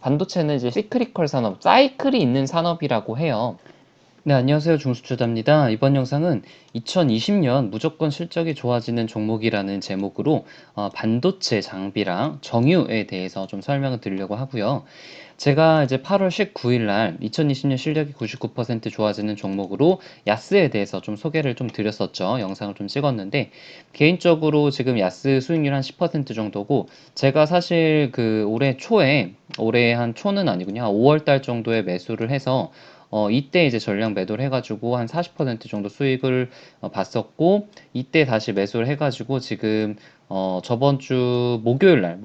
반도체는 이제 시크리컬 산업, 사이클이 있는 산업이라고 해요. 네, 안녕하세요. 중수투자입니다. 이번 영상은 2020년 무조건 실적이 좋아지는 종목이라는 제목으로 반도체 장비랑 정유에 대해서 좀 설명을 드리려고 하고요. 제가 이제 8월 19일 날 2020년 실력이 99% 좋아지는 종목으로 야스에 대해서 좀 소개를 좀 드렸었죠. 영상을 좀 찍었는데 개인적으로 지금 야스 수익률 한 10% 정도고, 제가 사실 그 올해 한 초는 아니군요. 한 5월 달 정도에 매수를 해서 이때 이제 전량 매도를 해가지고 한 40% 정도 수익을 봤었고, 이때 다시 매수를 해가지고 지금 저번 주 목요일 날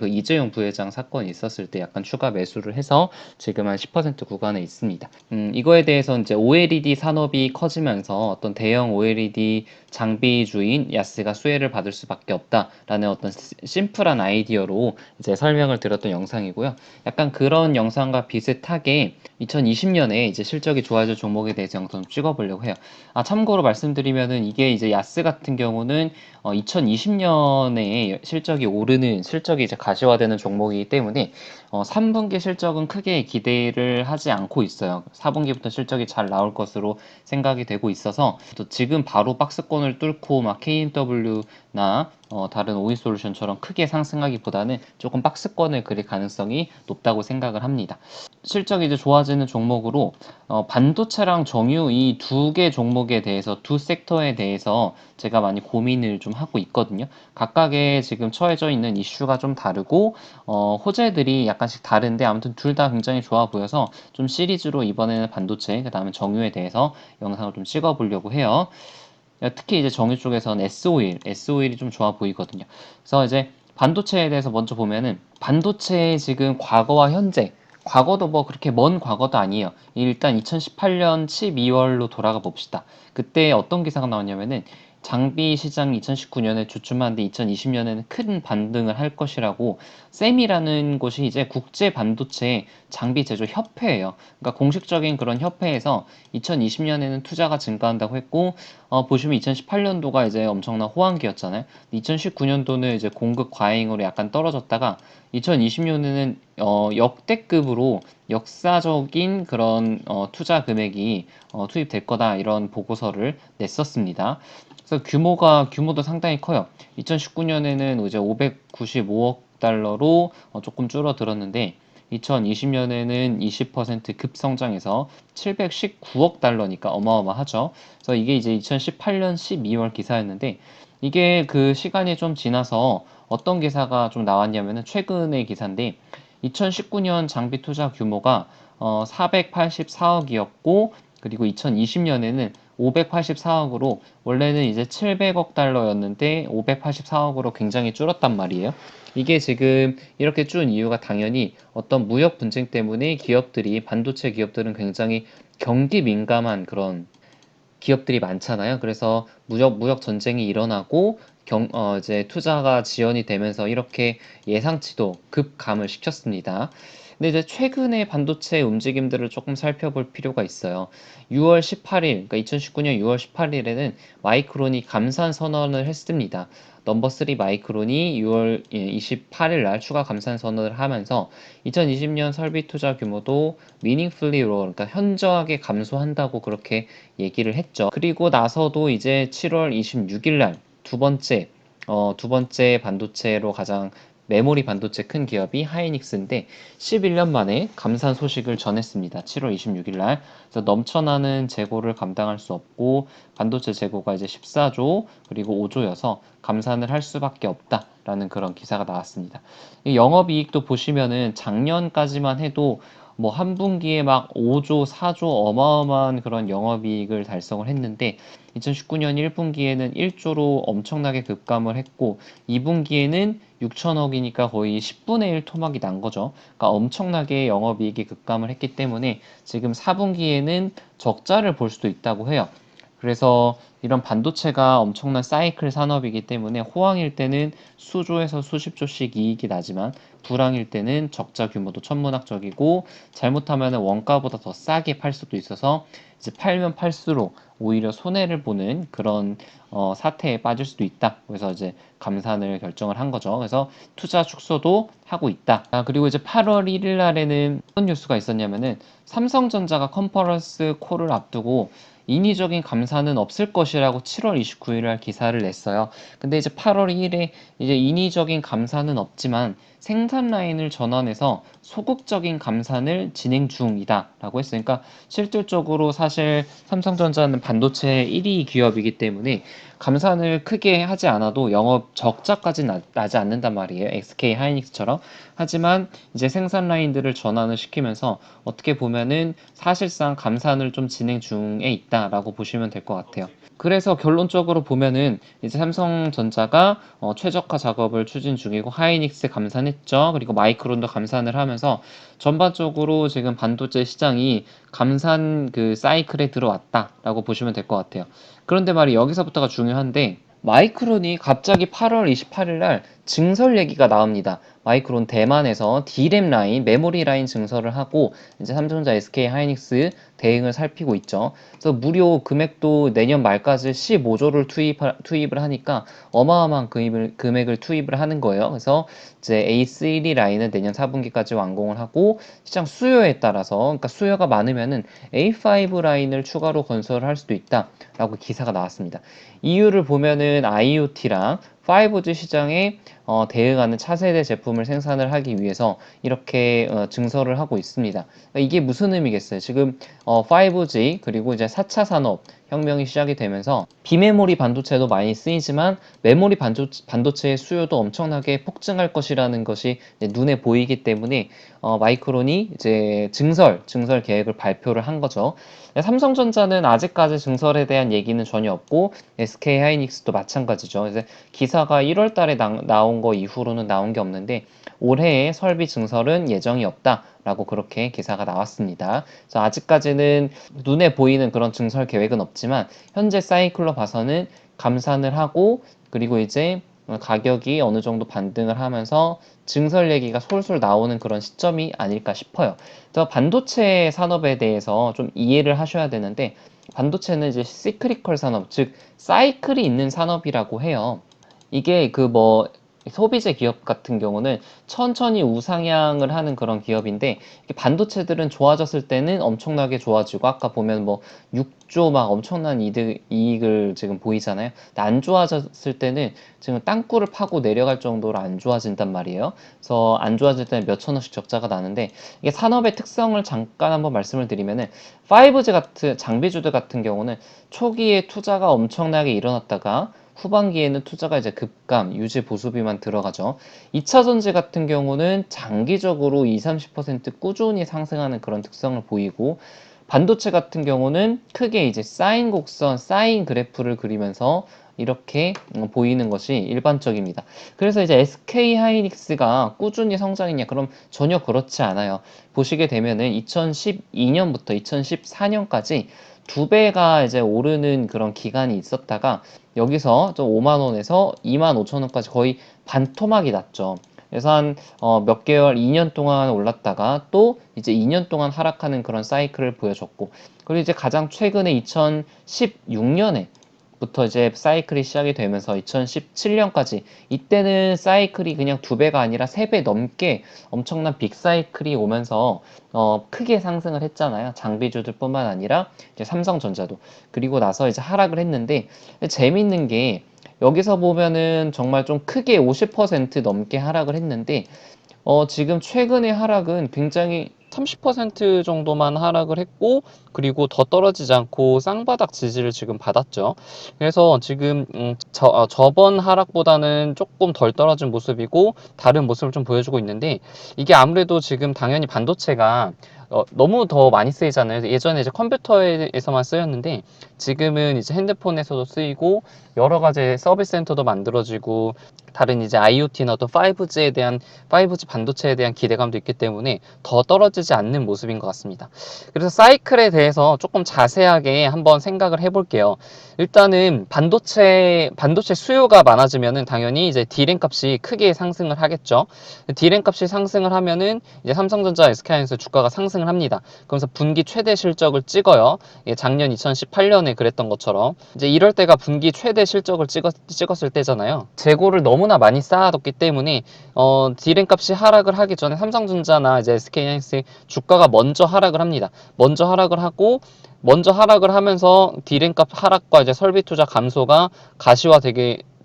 그 이재용 부회장 사건이 있었을 때 약간 추가 매수를 해서 지금 한 10% 구간에 있습니다. 이거에 대해서 이제 OLED 산업이 커지면서 어떤 대형 OLED 장비주인 야스가 수혜를 받을 수밖에 없다라는 어떤 심플한 아이디어로 이제 설명을 드렸던 영상이고요. 약간 그런 영상과 비슷하게 2020년에 이제 실적이 좋아질 종목에 대해서 영상 좀 찍어보려고 해요. 참고로 말씀드리면은 이게 이제 야스 같은 경우는 2020년에 실적이 이제 가시화되는 종목이기 때문에 3분기 실적은 크게 기대를 하지 않고 있어요. 4분기부터 실적이 잘 나올 것으로 생각이 되고 있어서, 또 지금 바로 박스권을 뚫고 막 KMW나 다른 오이솔루션처럼 크게 상승하기보다는 조금 박스권을 그릴 가능성이 높다고 생각을 합니다. 실적이 이제 좋아지는 종목으로 반도체랑 정유 이 두 개 종목에 대해서, 두 섹터에 대해서 제가 많이 고민을 좀 하고 있거든요. 각각의 지금 처해져 있는 이슈가 좀 다르고 호재들이 약간씩 다른데, 아무튼 둘 다 굉장히 좋아 보여서 좀 시리즈로 이번에는 반도체, 그 다음에 정유에 대해서 영상을 좀 찍어 보려고 해요. 특히 이제 정유 쪽에서는 S 오일이 좀 좋아 보이거든요. 그래서 이제 반도체에 대해서 먼저 보면은, 반도체의 지금 과거와 현재, 과거도 뭐 그렇게 먼 과거도 아니에요. 일단 2018년 12월로 돌아가 봅시다. 그때 어떤 기사가 나왔냐면은, 장비 시장이 2019년에 주춤하는데 2020년에는 큰 반등을 할 것이라고, 셈이라는 곳이 이제 국제 반도체 장비 제조 협회예요. 그러니까 공식적인 그런 협회에서 2020년에는 투자가 증가한다고 했고, 보시면 2018년도가 이제 엄청난 호황기였잖아요. 2019년도는 이제 공급 과잉으로 약간 떨어졌다가 2020년에는 역대급으로 역사적인 그런 투자 금액이 투입될 거다, 이런 보고서를 냈었습니다. 그래서 규모도 상당히 커요. 2019년에는 이제 595억 달러로 조금 줄어들었는데, 2020년에는 20% 급성장해서 719억 달러니까 어마어마하죠. 그래서 이게 이제 2018년 12월 기사였는데, 이게 그 시간이 좀 지나서 어떤 기사가 좀 나왔냐면은, 최근의 기사인데, 2019년 장비 투자 규모가 484억이었고, 그리고 2020년에는 584억으로, 원래는 이제 700억 달러였는데 584억으로 굉장히 줄었단 말이에요. 이게 지금 이렇게 준 이유가 당연히 어떤 무역 분쟁 때문에 반도체 기업들은 굉장히 경기 민감한 그런 기업들이 많잖아요. 그래서 무역 전쟁이 일어나고 이제 투자가 지연이 되면서 이렇게 예상치도 급감을 시켰습니다. 근데 이제 최근의 반도체 움직임들을 조금 살펴볼 필요가 있어요. 6월 18일, 그러니까 2019년 6월 18일에는 마이크론이 감산 선언을 했습니다. 넘버 3 마이크론이 6월 28일 날 추가 감산 선언을 하면서 2020년 설비 투자 규모도 meaningfully low, 그러니까 현저하게 감소한다고 그렇게 얘기를 했죠. 그리고 나서도 이제 7월 26일 날 두 번째 반도체로 가장 메모리 반도체 큰 기업이 하이닉스인데 11년 만에 감산 소식을 전했습니다. 7월 26일 날. 그래서 넘쳐나는 재고를 감당할 수 없고, 반도체 재고가 이제 14조 그리고 5조여서 감산을 할 수밖에 없다라는 그런 기사가 나왔습니다. 영업이익도 보시면은 작년까지만 해도 뭐 한 분기에 막 5조, 4조 어마어마한 그런 영업이익을 달성을 했는데, 2019년 1분기에는 1조로 엄청나게 급감을 했고, 2분기에는 6천억이니까 거의 10분의 1 토막이 난 거죠. 그러니까 엄청나게 영업이익이 급감을 했기 때문에 지금 4분기에는 적자를 볼 수도 있다고 해요. 그래서 이런 반도체가 엄청난 사이클 산업이기 때문에 호황일 때는 수조에서 수십조씩 이익이 나지만 불황일 때는 적자 규모도 천문학적이고 잘못하면 원가보다 더 싸게 팔 수도 있어서 이제 팔면 팔수록 오히려 손해를 보는 그런 사태에 빠질 수도 있다. 그래서 이제 감산을 결정을 한 거죠. 그래서 투자 축소도 하고 있다. 그리고 이제 8월 1일 날에는 어떤 뉴스가 있었냐면은 삼성전자가 컨퍼런스 콜을 앞두고 인위적인 감산은 없을 것이라고 7월 29일 날 기사를 냈어요. 근데 이제 8월 2일에 이제 인위적인 감산은 없지만 생산 라인을 전환해서 소극적인 감산을 진행 중이다라고 했어요. 그러니까 실질적으로 사실 삼성전자는 반도체 1위 기업이기 때문에 감산을 크게 하지 않아도 영업 적자까지 나지 않는단 말이에요. SK 하이닉스처럼. 하지만 이제 생산 라인들을 전환을 시키면서 어떻게 보면은 사실상 감산을 좀 진행 중에 있다라고 보시면 될 것 같아요. 그래서 결론적으로 보면은 이제 삼성전자가 최적화 작업을 추진 중이고 하이닉스 감산했죠. 그리고 마이크론도 감산을 하면서 전반적으로 지금 반도체 시장이 감산 그 사이클에 들어왔다라고 보시면 될 것 같아요. 그런데 말이 여기서부터가 중요한데 마이크론이 갑자기 8월 28일 날 증설 얘기가 나옵니다. 마이크론 대만에서 D램 라인, 메모리 라인 증설을 하고 이제 삼성전자, SK 하이닉스 대응을 살피고 있죠. 그래서 무료 금액도 내년 말까지 15조를 투입을 하니까 어마어마한 금액을 투입을 하는 거예요. 그래서 이제 A3 라인은 내년 4분기까지 완공을 하고 시장 수요에 따라서 그러니까 수요가 많으면은 A5 라인을 추가로 건설을 할 수도 있다라고 기사가 나왔습니다. 이유를 보면은 IoT랑 5G 시장에 대응하는 차세대 제품을 생산을 하기 위해서 이렇게 증설을 하고 있습니다. 그러니까 이게 무슨 의미겠어요? 지금 5G 그리고 이제 4차 산업 혁명이 시작이 되면서 비메모리 반도체도 많이 쓰이지만 메모리 반도체의 수요도 엄청나게 폭증할 것이라는 것이 눈에 보이기 때문에 마이크론이 이제 증설 계획을 발표를 한 거죠. 삼성전자는 아직까지 증설에 대한 얘기는 전혀 없고 SK 하이닉스도 마찬가지죠. 그래서 기사가 1월 달에 나온 거 이후로는 나온 게 없는데 올해의 설비 증설은 예정이 없다라고 그렇게 기사가 나왔습니다. 그래서 아직까지는 눈에 보이는 그런 증설 계획은 없지만 현재 사이클로 봐서는 감산을 하고 그리고 이제 가격이 어느 정도 반등을 하면서 증설 얘기가 솔솔 나오는 그런 시점이 아닐까 싶어요. 그래서 반도체 산업에 대해서 좀 이해를 하셔야 되는데 반도체는 이제 시크리컬 산업, 즉 사이클이 있는 산업이라고 해요. 이게 그 뭐 소비재 기업 같은 경우는 천천히 우상향을 하는 그런 기업인데 반도체들은 좋아졌을 때는 엄청나게 좋아지고 아까 보면 뭐 6조 막 엄청난 이익을 지금 보이잖아요. 근데 안 좋아졌을 때는 지금 땅굴을 파고 내려갈 정도로 안 좋아진단 말이에요. 그래서 안 좋아질 때는 몇 천억씩 적자가 나는데 이게 산업의 특성을 잠깐 한번 말씀을 드리면은 5G 같은 장비주들 같은 경우는 초기에 투자가 엄청나게 일어났다가 후반기에는 투자가 이제 급감, 유지 보수비만 들어가죠. 2차 전지 같은 경우는 장기적으로 20, 30% 꾸준히 상승하는 그런 특성을 보이고 반도체 같은 경우는 크게 이제 사인 곡선, 사인 그래프를 그리면서 이렇게 보이는 것이 일반적입니다. 그래서 이제 SK 하이닉스가 꾸준히 성장했냐? 그럼 전혀 그렇지 않아요. 보시게 되면은 2012년부터 2014년까지 두 배가 이제 오르는 그런 기간이 있었다가 여기서 좀 5만 원에서 2만 5천 원까지 거의 반토막이 났죠. 그래서 한 몇 개월, 2년 동안 올랐다가 또 이제 2년 동안 하락하는 그런 사이클을 보여줬고 그리고 이제 가장 최근에 2016년에 부터 이제 사이클이 시작이 되면서 2017년까지 이때는 사이클이 그냥 두 배가 아니라 세 배 넘게 엄청난 빅 사이클이 오면서 크게 상승을 했잖아요. 장비주들뿐만 아니라 이제 삼성전자도 그리고 나서 이제 하락을 했는데 재밌는 게 여기서 보면은 정말 좀 크게 50% 넘게 하락을 했는데 지금 최근의 하락은 굉장히 30% 정도만 하락을 했고 그리고 더 떨어지지 않고 쌍바닥 지지를 지금 받았죠. 그래서 지금 저번 하락보다는 조금 덜 떨어진 모습이고 다른 모습을 좀 보여주고 있는데 이게 아무래도 지금 당연히 반도체가 너무 더 많이 쓰이잖아요. 예전에 이제 컴퓨터에서만 쓰였는데 지금은 이제 핸드폰에서도 쓰이고 여러 가지 서비스 센터도 만들어지고 다른 이제 IoT나 또 5G 반도체에 대한 기대감도 있기 때문에 더 떨어지지 않는 모습인 것 같습니다. 그래서 사이클에 대해서 조금 자세하게 한번 생각을 해볼게요. 일단은 반도체 수요가 많아지면은 당연히 이제 D램 값이 크게 상승을 하겠죠. D램 값이 상승을 하면은 이제 삼성전자, SK하이닉스 주가가 상승을 합니다. 그러면서 분기 최대 실적을 찍어요. 예, 작년 2018년에 그랬던 것처럼 이제 이럴 때가 분기 최대 실적을 찍었을 때잖아요. 재고를 너무나 많이 쌓아뒀기 때문에 D램 값이 하락을 하기 전에 삼성전자나 이제 SK하이닉스 주가가 먼저 하락을 합니다. 먼저 하락을 하면서 D램 값 하락과 이제 설비 투자 감소가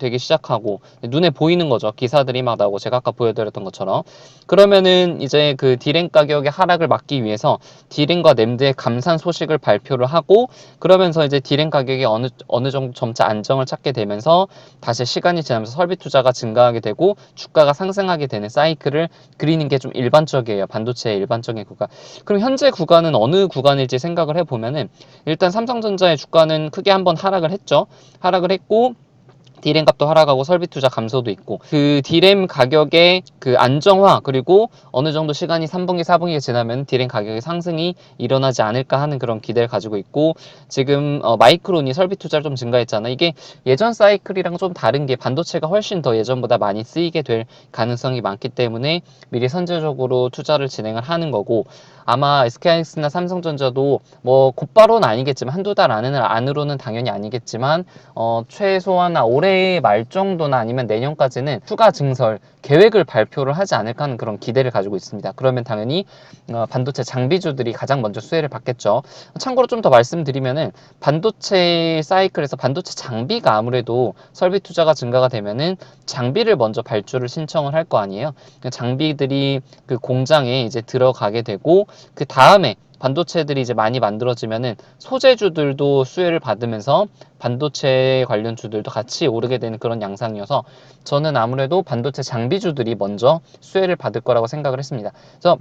되기 시작하고 눈에 보이는 거죠. 기사들이 막 나오고 제가 아까 보여드렸던 것처럼. 그러면은 이제 그 D램 가격의 하락을 막기 위해서 D램과 램드의 감산 소식을 발표를 하고 그러면서 이제 D램 가격이 어느 정도 점차 안정을 찾게 되면서 다시 시간이 지나면서 설비 투자가 증가하게 되고 주가가 상승하게 되는 사이클을 그리는 게 좀 일반적이에요. 반도체의 일반적인 구간. 그럼 현재 구간은 어느 구간일지 생각을 해보면은 일단 삼성전자의 주가는 크게 한번 하락을 했죠. 하락을 했고 D램 값도 하락하고 설비 투자 감소도 있고 그 D램 가격의 그 안정화 그리고 어느 정도 시간이 3분기, 4분기가 지나면 D램 가격의 상승이 일어나지 않을까 하는 그런 기대를 가지고 있고 지금 마이크론이 설비 투자를 좀 증가했잖아. 이게 예전 사이클이랑 좀 다른 게 반도체가 훨씬 더 예전보다 많이 쓰이게 될 가능성이 많기 때문에 미리 선제적으로 투자를 진행을 하는 거고 아마 SK하이닉스나 삼성전자도 뭐 곧바로는 아니겠지만 한두 달 안으로는 당연히 아니겠지만 최소한 올해 말 정도나 아니면 내년까지는 추가 증설 계획을 발표를 하지 않을까 하는 그런 기대를 가지고 있습니다. 그러면 당연히 반도체 장비주들이 가장 먼저 수혜를 받겠죠. 참고로 좀 더 말씀드리면은 반도체 사이클에서 반도체 장비가 아무래도 설비 투자가 증가가 되면은 장비를 먼저 발주를 신청을 할 거 아니에요. 장비들이 그 공장에 이제 들어가게 되고 그 다음에 반도체들이 이제 많이 만들어지면은 소재주들도 수혜를 받으면서 반도체 관련 주들도 같이 오르게 되는 그런 양상이어서 저는 아무래도 반도체 장비주들이 먼저 수혜를 받을 거라고 생각을 했습니다. 그래서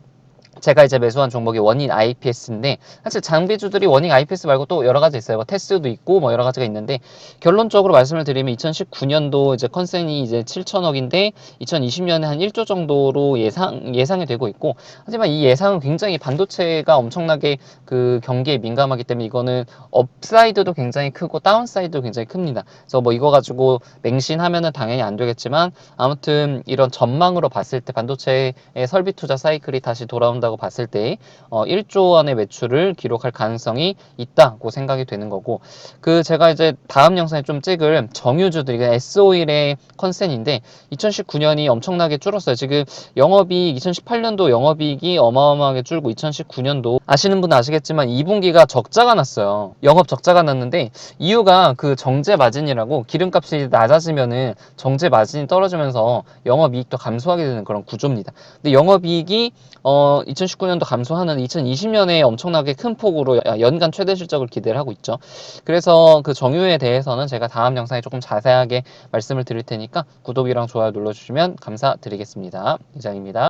제가 이제 매수한 종목이 원인 IPS인데 사실 장비주들이 원인 IPS 말고 또 여러 가지 있어요. 뭐 테스도 있고 뭐 여러 가지가 있는데 결론적으로 말씀을 드리면 2019년도 이제 컨센이 이제 7천억인데 2020년에 한 1조 정도로 예상이 되고 있고 하지만 이 예상은 굉장히 반도체가 엄청나게 그 경기에 민감하기 때문에 이거는 업사이드도 굉장히 크고 다운사이드도 굉장히 큽니다. 그래서 뭐 이거 가지고 맹신하면은 당연히 안 되겠지만 아무튼 이런 전망으로 봤을 때 반도체의 설비 투자 사이클이 다시 돌아온다고 봤을 때 1조 원의 매출을 기록할 가능성이 있다고 생각이 되는 거고 그 제가 이제 다음 영상에 좀 찍을 정유주들이 S-오일의 컨센인데 2019년이 엄청나게 줄었어요. 지금 2018년도 영업이익이 어마어마하게 줄고 2019년도 아시는 분은 아시겠지만 2분기가 적자가 났어요. 영업 적자가 났는데 이유가 그 정제 마진이라고 기름값이 낮아지면은 정제 마진이 떨어지면서 영업이익도 감소하게 되는 그런 구조입니다. 근데 영업이익이 2019년도 감소하는 2020년에 엄청나게 큰 폭으로 연간 최대 실적을 기대를 하고 있죠. 그래서 그 정유에 대해서는 제가 다음 영상에 조금 자세하게 말씀을 드릴 테니까 구독이랑 좋아요 눌러주시면 감사드리겠습니다. 이상입니다.